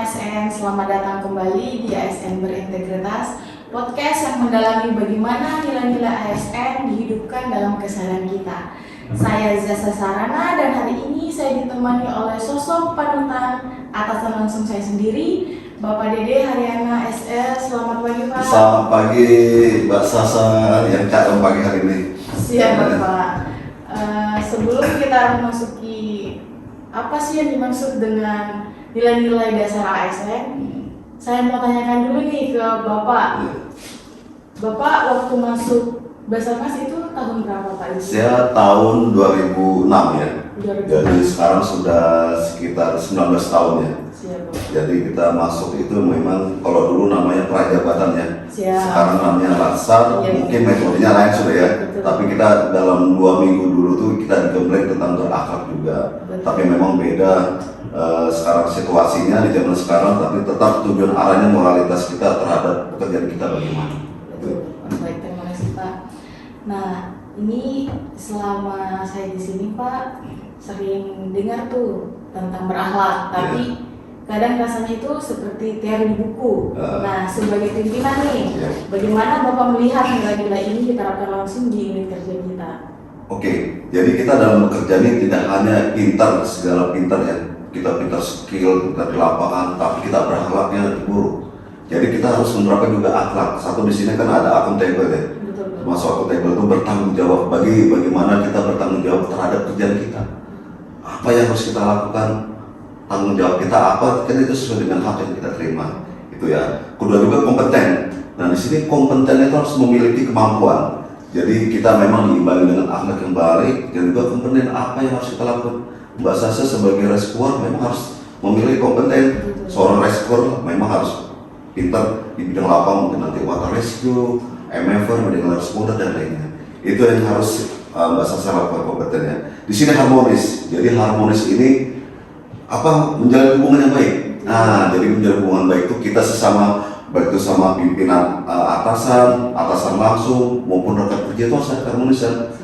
ASN, selamat datang kembali di ASN Berintegritas, podcast yang mendalami bagaimana nilai-nilai ASN dihidupkan dalam keseharian kita. Saya Zasa Sarana dan hari ini saya ditemani oleh sosok panutan atasan langsung saya sendiri, Bapak Dede Haryana SL. Selamat pagi Pak. Selamat pagi Mbak Sasa yang cakep pagi hari ini. Siap Bapak. Sebelum kita memasuki apa sih yang dimaksud dengan nilai-nilai dasar ASN, saya mau tanyakan dulu nih ke Bapak. Bapak waktu masuk Basarnas itu tahun berapa Pak? Saya tahun 2006 ya. 2006. Jadi sekarang sudah sekitar 19 tahun ya. Siap Bapak. Jadi kita masuk itu memang kalau dulu namanya prajabatan ya. Siap. Sekarang namanya laksar, Iya. mungkin metodenya lain sudah ya. Betul. Tapi kita dalam 2 minggu dulu tuh kita digembleng tentang berakhlak juga. Betul. Tapi memang beda sekarang situasinya di zaman sekarang, tapi tetap tujuan arahnya moralitas kita terhadap pekerjaan kita bagaimana. Betul. Baik, terima kasih Pak. Nah, ini selama saya di sini Pak sering dengar tuh tentang berakhlak, tapi kadang rasanya itu seperti teori di buku. Nah, sebagai pimpinan nih, bagaimana Bapak melihat nilai-nilai ini diterapkan langsung di unit kerja kita? Oke, jadi kita dalam bekerja ini tidak hanya pintar, segala pintar ya. Kita pintar skill, kita di lapangan, tapi kita berakhlaknya buruk. Jadi kita harus menerapkan juga akhlak. Satu di sini kan ada akuntabel ya. Betul. Termasuk akuntabel itu bertanggung jawab bagaimana kita bertanggung jawab terhadap kerjaan kita. Apa yang harus kita lakukan? Tanggung jawab kita apa? Kan itu sesuai dengan hak yang kita terima. Itu ya. Kedua juga kompeten. Nah di sini kompeten itu harus memiliki kemampuan. Jadi kita memang diimbangi dengan akhlak yang baik dan juga kompeten apa yang harus kita lakukan. Mbak Sasa sebagai rescuer memang harus memiliki kompeten. Seorang rescuer memang harus pintar di bidang lapangan, mungkin nanti water rescue, MFR, medical responder dan lainnya. Itu yang harus Mbak Sasa lakukan kompetennya. Di sini harmonis. Jadi harmonis ini menjalin hubungan yang baik. Nah, jadi menjalin hubungan baik itu kita sesama, baik itu sama pimpinan atasan langsung maupun rekan kerja itu harus ada harmonisan.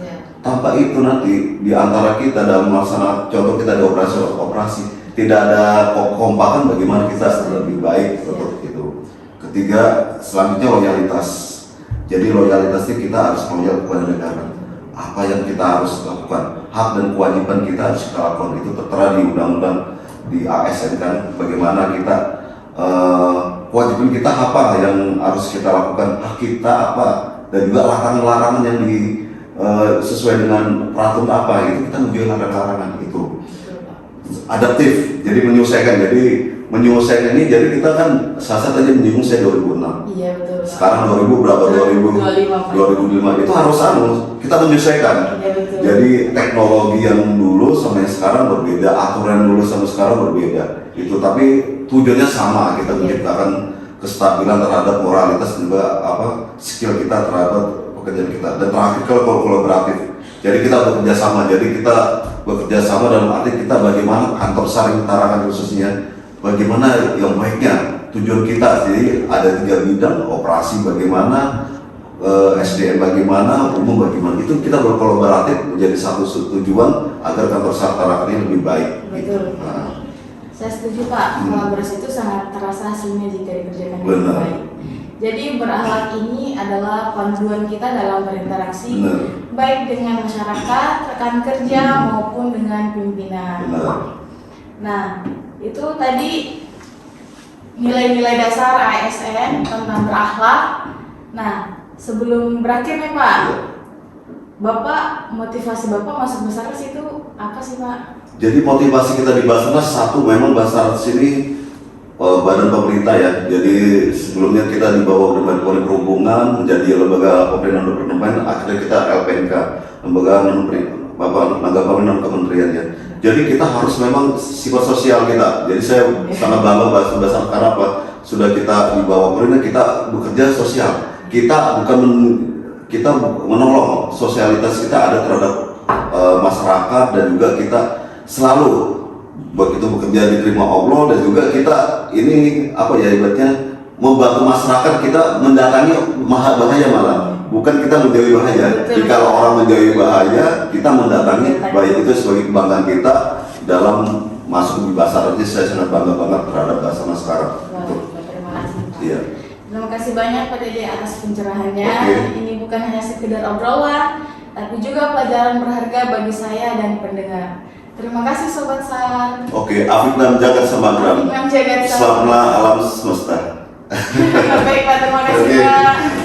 Tanpa itu nanti di antara kita dalam melaksanakan, contoh kita di operasi tidak ada kompakan, bagaimana kita lebih baik untuk itu. Ketiga, selanjutnya loyalitas. Jadi loyalitas itu kita harus loyal kepada negara. Apa yang kita harus lakukan, hak dan kewajiban kita harus kita lakukan. Itu tertera di undang-undang di ASN kan, bagaimana kita kewajiban kita apa yang harus kita lakukan, hak kita apa, dan juga larangan-larangan yang sesuai dengan peraturan apa, itu kita menjual larangan itu. Adaptif, jadi menyesuaikan. Jadi menyesuaikan ini, jadi kita kan Sasa tadi menyinggung saya 2006. Iya betul. Sekarang 2000 berapa? 2005 itu harus kita menyesuaikan. Iya betul. Jadi teknologi yang dulu sama yang sekarang berbeda, aturan dulu sama sekarang berbeda. Itu tapi tujuannya sama, kita menciptakan kestabilan terhadap moralitas juga skill kita terhadap pekerjaan kita. Dan terakhir kalau kolaboratif. Jadi kita bekerja sama. Jadi kita bekerja sama dalam arti kita bagaimana kantor saring tarakan khususnya, bagaimana yang baiknya tujuan kita. Jadi ada 3 bidang, operasi bagaimana, SDM bagaimana, umum bagaimana. Itu kita berkolaboratif menjadi satu tujuan agar kantor saring tarakan ini lebih baik. Betul. Nah, Saya setuju Pak, kolaborasi itu sangat terasa hasilnya jika dikerjakan dengan Benar. baik. Jadi berakhlak ini adalah panduan kita dalam berinteraksi, baik dengan masyarakat, rekan kerja maupun dengan pimpinan. benar. Nah, itu tadi nilai-nilai dasar ASN tentang berakhlak. Nah, sebelum berakhir nih Pak, Bapak, motivasi Bapak masuk Basarnas itu apa sih Pak? Jadi motivasi kita di Basarnas satu, memang Basarnas ini badan pemerintah ya. Jadi sebelumnya kita di bawah Kementerian Perhubungan menjadi lembaga pemerintahan departemen, akhirnya kita LPNK, lembaga non kementerian ya. Jadi kita harus memang sifat sosial kita. Jadi saya sangat bangga Basarnas karena apa? Sudah kita di bawah pemerintah, kita bekerja sosial. Kita bukan kita menolong, sosialitas kita ada terhadap masyarakat, dan juga kita selalu begitu bekerja diterima Allah, dan juga kita ini ibaratnya membantu masyarakat. Kita mendatangi bahaya malah, bukan kita menjauhi bahaya. Jika orang menjauhi bahaya, kita mendatangi bahaya. Itu sebagai kebanggaan kita dalam masuk di bahasa Arab, saya sangat bangga banget terhadap bahasa Mas sekarang. Gitu. Terima kasih Pak. Iya. Terima kasih banyak Pak Dede atas pencerahannya. Oke. Ini bukan hanya sekedar obrolan, tapi juga pelajaran berharga bagi saya dan pendengar. Terima kasih Sobat SAR. Oke, Afif Nam Jagat Samagram. Imam Jagat Selamatlah alam semesta. Baik Pak, terima kasih Oke. Pak.